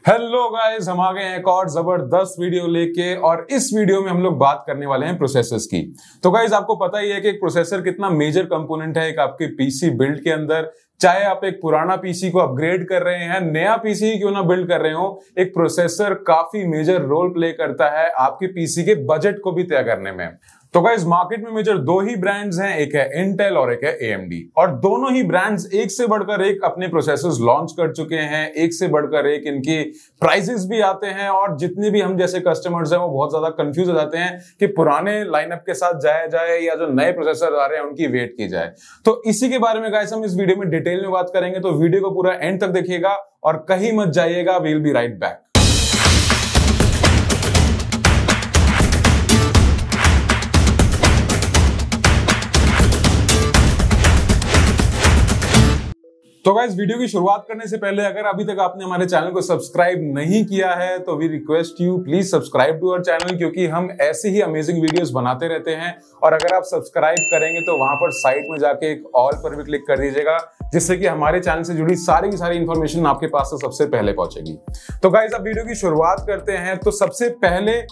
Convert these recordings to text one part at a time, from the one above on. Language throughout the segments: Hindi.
हेलो गाइस, हम आ गए हैं एक और जबरदस्त वीडियो लेके। और इस वीडियो में हम लोग बात करने वाले हैं प्रोसेसर्स की। तो गाइस, आपको पता ही है कि एक प्रोसेसर कितना मेजर कंपोनेंट है एक आपके पीसी बिल्ड के अंदर। चाहे आप एक पुराना पीसी को अपग्रेड कर रहे हैं, नया पीसी क्यों ना बिल्ड कर रहे हो, एक प्रोसेसर काफी मेजर रोल प्ले करता है आपके पीसी के बजट को भी तय करने में। तो गाइस, मार्केट में मेजर दो ही ब्रांड्स हैं, एक है इंटेल और एक है AMD। और दोनों ही ब्रांड्स एक से बढ़कर एक अपने प्रोसेसर्स लॉन्च कर चुके हैं, एक से बढ़कर एक इनकी प्राइसेस भी आते हैं। और जितने भी हम जैसे कस्टमर्स हैं वो बहुत ज्यादा कंफ्यूज हो जाते हैं कि पुराने लाइनअप के साथ जाया जाए या जो नए प्रोसेसर आ रहे हैं उनकी वेट की जाए। तो इसी के बारे में गाइस हम इस वीडियो में डिटेल में बात करेंगे, तो वीडियो को पूरा एंड तक देखिएगा और कहीं मत जाइएगा। We will be right back. तो गाइस, वीडियो की शुरुआत करने से पहले अगर अभी तक आपने हमारे चैनल को सब्सक्राइब नहीं किया है तो we request you please subscribe to our channel, क्योंकि हम ऐसे ही अमेजिंग वीडियोस बनाते रहते हैं। और अगर आप सब्सक्राइब करेंगे तो वहां पर साइड में जाके एक ऑल पर भी क्लिक कर दीजिएगा, जिससे कि हमारे चैनल से जुड़ी सारी की सारी इंफॉर्मेशन आपके पास से सबसे पहले पहुंचेगी। तो गाइस, अब वीडियो की शुरुआत करते हैं। तो सबसे पहले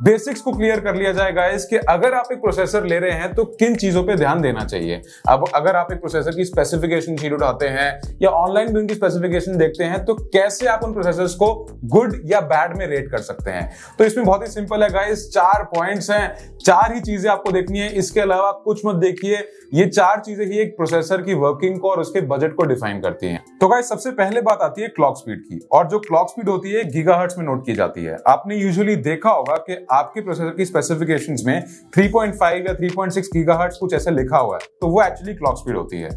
बेसिक्स को क्लियर कर लिया जाए गाइस कि अगर आप एक प्रोसेसर ले रहे हैं तो किन चीजों पे ध्यान देना चाहिए। अब अगर आप एक प्रोसेसर की स्पेसिफिकेशन शीट उठाते हैं या ऑनलाइन भी उनकी स्पेसिफिकेशन देखते हैं तो कैसे आप उन प्रोसेसर्स को गुड या बैड में रेट कर सकते हैं। तो इसमें बहुत ही सिंपल है गाइस, 4 पॉइंट्स हैं, 4 ही चीजें आपको देखनी है, इसके अलावा कुछ मत देखिए। ये 4 चीजें ही एक प्रोसेसर की वर्किंग को और उसके बजट को डिफाइन करती हैं। तो गाइस, सबसे पहले बात आती है क्लॉक स्पीड की, और जो क्लॉक स्पीड होती है गीगाहर्ट्ज में नोट की जाती है। आपने यूजुअली देखा होगा कि आपके प्रोसेसर की स्पेसिफिकेशंस में 3.5 या 3.6 गीगाहर्ट्ज कुछ ऐसा लिखा हुआ है, तो वो एक्चुअली क्लॉक स्पीड होती है।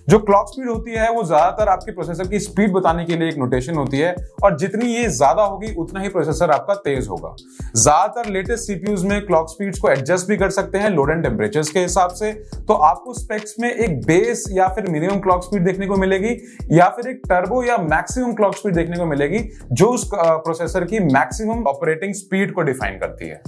जो क्लॉक स्पीड होती है वो ज्यादातर आपके प्रोसेसर की स्पीड बताने के लिए एक नोटेशन होती है, और जितनी ये ज्यादा होगी उतना ही प्रोसेसर आपका तेज होगा। ज्यादातर लेटेस्ट सीपीयूज में क्लॉक स्पीड्स को एडजस्ट भी कर सकते हैं लोड एंड टेम्परेचर्स के हिसाब से। तो आपको स्पेक्स में एक बेस या फिर मिनिमम क्लॉक स्पीड देखने को मिलेगी, या फिर एक टर्बो या मैक्सिमम क्लॉक स्पीड देखने को मिलेगी, जो उस प्रोसेसर की मैक्सिमम ऑपरेटिंग स्पीड को डिफाइन करती है।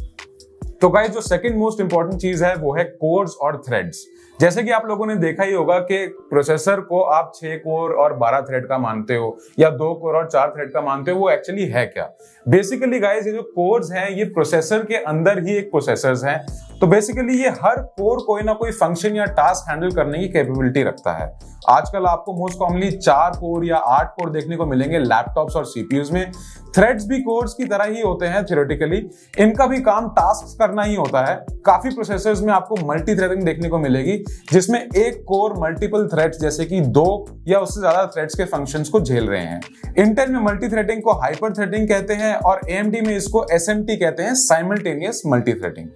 तो गाइस, जो सेकंड मोस्ट इंपॉर्टेंट चीज है वो है कोर्स और थ्रेड्स। जैसे कि आप लोगों ने देखा ही होगा कि प्रोसेसर को आप 6 कोर और 12 थ्रेड का मानते हो या 2 कोर और 4 थ्रेड का मानते हो, वो एक्चुअली है क्या। बेसिकली गाइस, ये जो कोर्स हैं ये प्रोसेसर के अंदर ही एक प्रोसेसर्स हैं। तो बेसिकली ये हर कोर कोई ना कोई फंक्शन या टास्क हैंडल करने की कैपेबिलिटी रखता है। आजकल आपको मोस्ट कॉमनली 4 कोर या 8 कोर देखने को मिलेंगे लैपटॉप्स और सीपीयूज में। थ्रेड्स भी कोर्स की तरह ही होते हैं थ्योरेटिकली, इनका भी काम टास्क करना ही होता है। काफी प्रोसेसर्स में आपको मल्टी थ्रेडिंग देखने को मिलेगी, जिसमें एक कोर मल्टीपल थ्रेड्स जैसे कि 2 या उससे ज्यादा थ्रेड्स के फंक्शंस को झेल रहे हैं। इंटेल में मल्टी थ्रेडिंग को हाइपर थ्रेडिंग कहते हैं और AMD में इसको SMT कहते हैं, साइमल्टेनियस मल्टी थ्रेडिंग।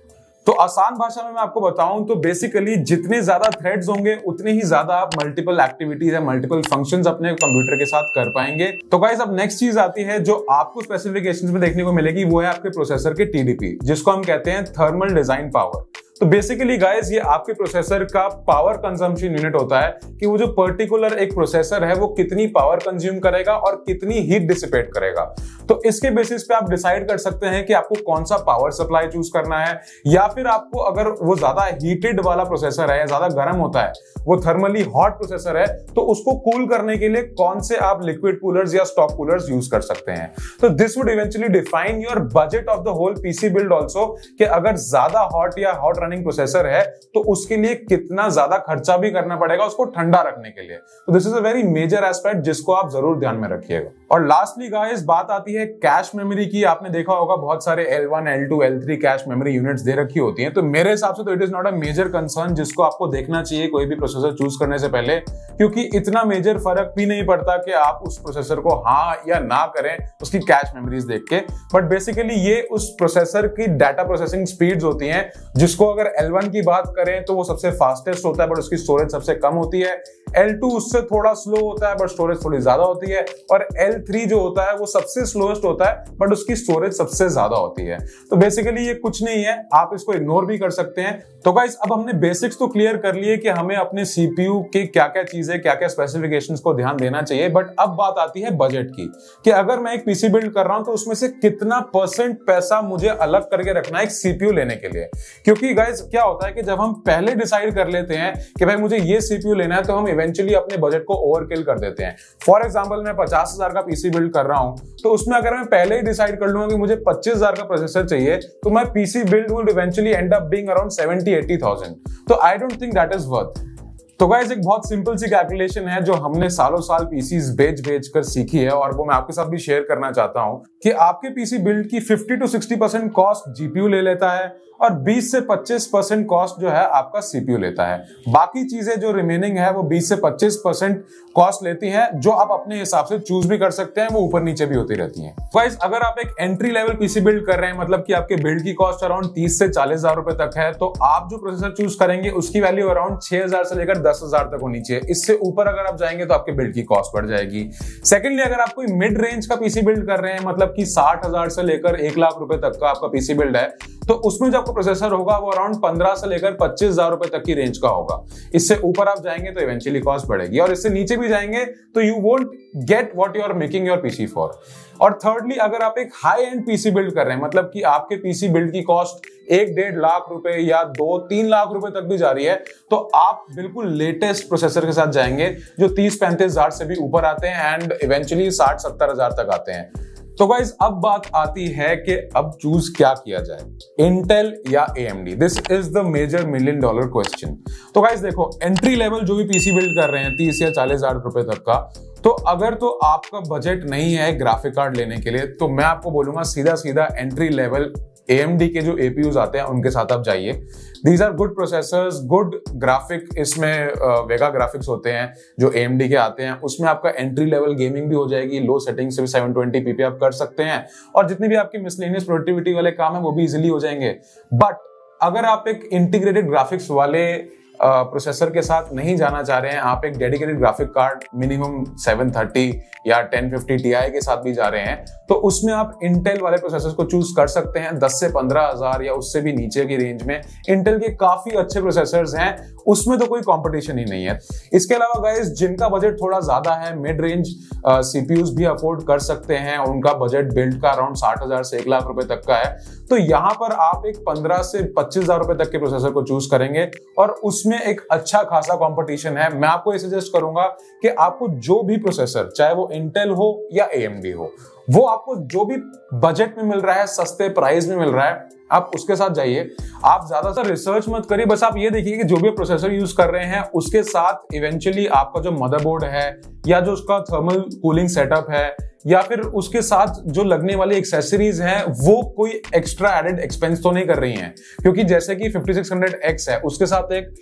तो आसान भाषा में मैं आपको बताऊं तो बेसिकली जितने ज्यादा थ्रेड्स होंगे उतने ही ज्यादा आप मल्टीपल एक्टिविटीज या मल्टीपल फंक्शंस अपने कंप्यूटर के साथ कर पाएंगे। तो गाइस, अब नेक्स्ट चीज आती है जो आपको स्पेसिफिकेशंस में देखने को मिलेगी, वो है आपके प्रोसेसर के TDP, जिसको हम कहते हैं थर्मल डिजाइन पावर। तो बेसिकली गाइस, ये आपके प्रोसेसर का पावर कंजम्पशन यूनिट होता है कि वो जो पर्टिकुलर एक प्रोसेसर है वो कितनी पावर कंज्यूम करेगा और कितनी हीट डिसिपेट करेगा। तो इसके बेसिस पे आप डिसाइड कर सकते हैं कि आपको कौन सा पावर सप्लाई चूज करना है, या फिर आपको अगर वो ज्यादा हीटेड वाला प्रोसेसर है, ज्यादा गर्म होता है, वो थर्मली हॉट प्रोसेसर है, तो उसको कूल करने के लिए कौन से आप लिक्विड कूलर्स या स्टॉक कूलर्स यूज कर सकते हैं। तो this would eventually define your budget of the whole PC build also, कि अगर ज्यादा हॉट या हॉट रनिंग प्रोसेसर है तो उसके लिए कितना ज्यादा खर्चा भी करना पड़ेगा उसको ठंडा रखने के लिए। तो this is a very major aspect जिसको आप जरूर ध्यान में रखिएगा। और लास्टली गाइस, बात आती है कैश मेमोरी की। आपने देखा होगा बहुत सारे L1, L2, L3 cache memory units दे रखी होती हैं। तो मेरे हिसाब से तो it is not a major concern जिसको आपको देखना चाहिए कोई भी प्रोसेसर चूज करने से पहले, क्योंकि इतना मेजर फर्क भी नहीं पड़ता कि आप उस प्रोसेसर को हाँ या ना करें उसकी कैश मेमोरीज देख के। बट बेसिकली ये उस प्रोसेसर की डाटा प्रोसेसिंग स्पीड्स होती हैं, जिसको अगर L1 की बात करें तो वो सबसे फास्टेस्ट होता है बट उसकी स्टोरेज सबसे कम होती है। L2 उससे थोड़ा स्लो होता है बट स्टोरेज थोड़ी ज्यादा होती है, और L3 जो होता है वो सबसे स्लोएस्ट होता है बट उसकी स्टोरेज सबसे ज्यादा होती है। तो बेसिकली ये कुछ नहीं है, आप इसको इग्नोर भी कर सकते हैं। तो गाइस, अब हमने बेसिक्स तो क्लियर कर लिए कि हमें अपने सीपीयू के क्या क्या चीजें, क्या क्या स्पेसिफिकेशंस को ध्यान देना चाहिए। बट अब बात आती है बजट की, कि अगर मैं एक पीसी बिल्ड कर रहा हूं तो उसमें से कितना % पैसा मुझे अलग करके रखना है एक सीपीयू लेने के लिए। क्योंकि गाइस, क्या होता है कि जब हम पहले डिसाइड कर लेते हैं कि भाई मुझे ये सीपीयू लेना है, तो हम इवेंचुअली अपने बजट को ओवरकिल कर देते हैं। फॉर एग्जांपल मैं 50,000 का पीसी बिल्ड कर रहा हूं, तो उसमें अगर मैं पहले ही डिसाइड कर लूंगा कि मुझे 25,000 का प्रोसेसर चाहिए, तो my PC build will eventually and up being around 70-80,000। तो I don't think that is worth. तो गाइस एक बहुत सिंपल सी कैलकुलेशन है जो हमने सालों साल पीसीज बेच कर सीखी है, और वो मैं आपके साथ भी शेयर करना चाहता हूं कि आपके पीसी बिल्ड की 50-60% कॉस्ट जीपीयू ले लेता है और 20 से 25% कॉस्ट जो है आपका सीपीयू लेता है। बाकी चीजें जो रिमेनिंग है वो 20 से 25% कॉस्ट लेती हैं, जो आप अपने हिसाब से चूज भी कर सकते हैं, वो ऊपर नीचे भी होती रहती हैं। गाइस अगर आप एक एंट्री लेवल पीसी बिल्ड कर रहे हैं, मतलब कि आपके बिल्ड की कॉस्ट अराउंड 30 से 40,000 रुपए तक है, तो आप जो प्रोसेसर चूज करेंगे उसकी वैल्यू अराउंड 6,000 से लेकर 10,000 तक होनी चाहिए। इससे ऊपर अगर आप जाएंगे तो आपके बिल्ड की कॉस्ट बढ़ जाएगी। सेकेंडली, अगर आप कोई मिड रेंज का पीसी बिल्ड कर रहे हैं, मतलब कि 60,000 से लेकर 1 लाख रुपए तक का आपका पीसी बिल्ड है, तो उसमें जो आपका प्रोसेसर होगा वो अराउंड 15 से लेकर 25,000 रुपए तक की रेंज का होगा। इससे ऊपर आप जाएंगे तो इवेंचुअली कॉस्ट बढ़ेगी, और इससे नीचे भी जाएंगे तो you won't get what you are making your PC for. और थर्डली, अगर आप एक हाई एंड पीसी बिल्ड कर रहे हैं, मतलब कि आपके पीसी बिल्ड की कॉस्ट 1-1.5 लाख रुपए या 2-3 लाख रुपए तक भी जा रही है, तो आप बिल्कुल लेटेस्ट प्रोसेसर के साथ जाएंगे जो 30-35 हजार से भी ऊपर आते हैं एंड इवेंचुअली 60-70 हजार तक आते हैं। तो गाइस अब बात आती है कि अब चूज क्या किया जाए, इंटेल या AMD। This is the major $1 million question. तो गाइस देखो, एंट्री लेवल जो भी पीसी बिल्ड कर रहे हैं 30 या 40,000 रुपए तक का, तो अगर तो आपका बजट नहीं है ग्राफिक कार्ड लेने के लिए, तो मैं आपको बोलूंगा सीधा सीधा एंट्री लेवल AMD के जो APUs आते हैं उनके साथ आप जाइए। These are good processors, good graphic, इसमें वेगा ग्राफिक्स होते हैं जो AMD के आते हैं। उसमें आपका एंट्री लेवल गेमिंग भी हो जाएगी, लो सेटिंग से भी 720p आप कर सकते हैं, और जितनी भी आपकी मिसलेनियस प्रोडक्टिविटी वाले काम है वो भी इजिली हो जाएंगे। बट अगर आप एक इंटीग्रेटेड ग्राफिक्स वाले प्रोसेसर के साथ नहीं जाना चाह रहे हैं, आप एक डेडिकेटेड ग्राफिक कार्ड मिनिमम 730 या 1050 Ti के साथ भी जा रहे हैं, तो उसमें आप इंटेल वाले प्रोसेसर को चूज कर सकते हैं। 10 से 15,000 या उससे भी नीचे की रेंज में इंटेल के काफी अच्छे प्रोसेसर्स हैं, उसमें तो कोई कंपटीशन ही नहीं है। इसके अलावा गाइस जिनका बजट थोड़ा ज्यादा है, मिड रेंज सीपीयूज भी अफोर्ड कर सकते हैं, उनका बजट बिल्ड का अराउंड 60,000 से 1 लाख रुपए तक का है, तो यहां पर आप एक 15 से 25,000 रुपए तक के प्रोसेसर को चूज करेंगे, और उसमें एक अच्छा खासा कंपटीशन है। मैं आपको ये सजेस्ट करूंगा कि आपको जो भी प्रोसेसर, चाहे वो इंटेल हो या AMD हो, वो आपको जो भी बजट में मिल रहा है, सस्ते प्राइस में मिल रहा है, आप उसके साथ जाइए। आप ज्यादातर रिसर्च मत करिए, बस आप ये देखिए कि जो भी प्रोसेसर यूज कर रहे हैं उसके साथ इवेंचुअली आपका जो मदरबोर्ड है, या जो उसका थर्मल कूलिंग सेटअप है, या फिर उसके साथ जो लगने वाली एक्सेसरीज हैं, वो कोई एक्स्ट्रा एडेड एक्सपेंस तो नहीं कर रही हैं। क्योंकि जैसे कि 5600X है, उसके साथ एक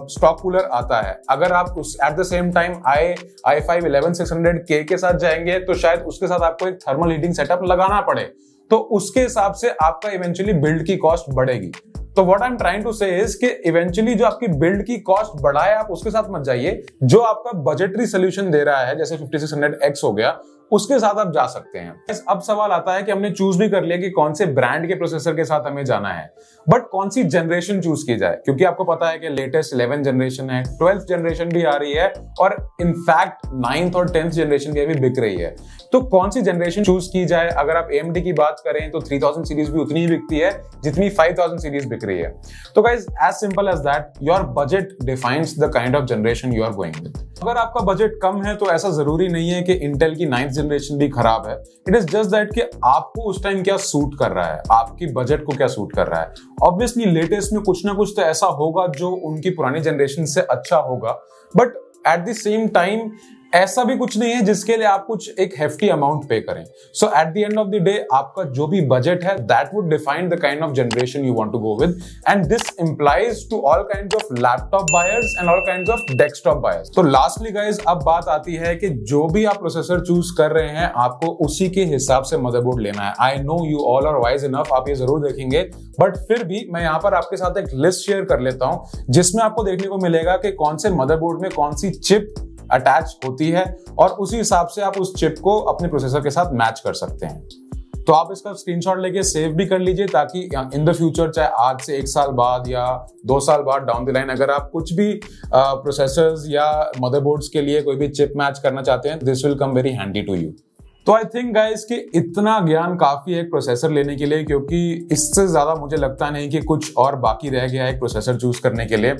स्टॉक कूलर आता है। अगर आप उस at the same time i5 11600K के साथ जाएंगे, तो शायद उसके साथ आपको एक थर्मल हीटिंग सेटअप लगाना पड़े, तो उसके हिसाब से आपका इवेंचुअली बिल्ड की कॉस्ट बढ़ेगी। तो what I am trying to say is कि इवेंचुअली जो आपकी बिल्ड की कॉस्ट बढ़ाए, आप उसके साथ मत जाइए। जो आपका बजटरी सोल्यूशन दे रहा है, जैसे 5600X हो गया, उसके साथ आप जा सकते हैं। अब सवाल आता है कि हमने चूज भी कर लिया कि कौन से ब्रांड के प्रोसेसर के साथ हमें जाना है, बट कौन सी जनरेशन चूज की जाए, क्योंकि आपको पता है कि लेटेस्ट 11th जनरेशन है, 12th जनरेशन भी आ रही है, और इनफैक्ट 9th और 10th जनरेशन की भी बिक रही है। तो कौन सी जनरेशन चूज की जाए? अगर आप AMD की बात करें तो 3000 सीरीज भी उतनी ही बिकती है जितनी 5000 सीरीज बिक रही है। तो guys as simple as that, your budget defines the kind of generation you are going with. अगर आपका बजट कम है तो ऐसा जरूरी नहीं है कि इंटेल की 9th जनरेशन भी खराब है। इट इज जस्ट दैट कि आपको उस टाइम क्या सूट कर रहा है, आपकी बजट को क्या सूट कर रहा है। ऑब्वियसली लेटेस्ट में कुछ ना कुछ तो ऐसा होगा जो उनकी पुरानी जनरेशन से अच्छा होगा, but at the same time ऐसा भी कुछ नहीं है जिसके लिए आप कुछ एक हेफ्टी अमाउंट पे करें। So at the end of the day आपका जो भी बजट है, that would define the kind of generation you want to go with, and this implies to all kinds of laptop buyers and all kinds of desktop buyers. तो लास्टली गाइज अब बात आती है कि जो भी आप प्रोसेसर चूज कर रहे हैं, आपको उसी के हिसाब से मदरबोर्ड लेना है। I know you all are wise enough, आप ये जरूर देखेंगे, बट फिर भी मैं यहाँ पर आपके साथ एक लिस्ट शेयर कर लेता हूं, जिसमें आपको देखने को मिलेगा कि कौन से मदरबोर्ड में कौन सी चिप अटैच होती है, और उसी हिसाब से आप उस चिप को अपने प्रोसेसर के साथ मैच कर सकते हैं। तो आप इसका स्क्रीनशॉट लेके सेव भी कर लीजिए, ताकि इन द फ्यूचर, चाहे आज से 1 साल बाद या 2 साल बाद डाउन द लाइन, अगर आप कुछ भी प्रोसेसर्स या मदरबोर्ड्स के लिए कोई भी चिप मैच करना चाहते हैं, this will come very handy to you. तो आई थिंक गाइस कि इतना ज्ञान काफी है एक प्रोसेसर लेने के लिए, क्योंकि इससे ज्यादा मुझे लगता नहीं कि कुछ और बाकी रह गया है एक प्रोसेसर चूज करने के लिए।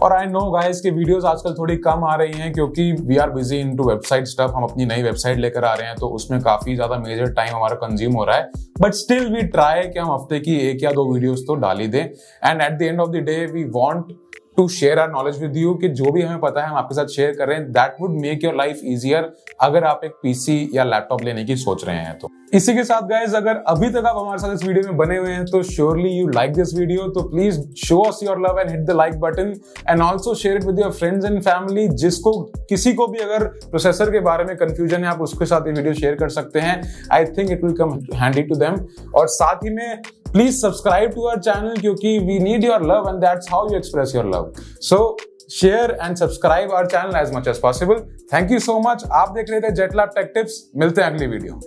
और आई नो गाइस कि वीडियोस आजकल थोड़ी कम आ रही हैं क्योंकि we are busy into website stuff. हम अपनी नई वेबसाइट लेकर आ रहे हैं तो उसमें काफी ज्यादा मेजर टाइम हमारा कंज्यूम हो रहा है, बट स्टिल वी ट्राई कि हम हफ्ते की 1 या 2 वीडियोस तो डाल ही दें। And at the end of the day we want to share our knowledge with you कि जो भी हमें पता है हम आपके साथ शेयर कर रहे हैं। That would make your life easier अगर आप एक पीसी या लैपटॉप लेने की सोच रहे हैं तो। इसी के साथ गाइज, अगर अभी तक आप हमारे साथ इस वीडियो में बने हुए हैं तो surely you like this video, तो please show us your love and hit the like button and also share it with your friends and family. जिसको किसी को भी अगर प्रोसेसर के बारे में कंफ्यूजन है, आप उसके साथ ये वीडियो शेयर कर सकते हैं। I think it will come handy to them. और साथ ही में please subscribe to our channel, क्योंकि we need your love and that's how you express your love. So share and subscribe our channel as much as possible. Thank you so much. आप देख रहे थे जेट लैब टेक टिप्स। मिलते हैं अगली वीडियो।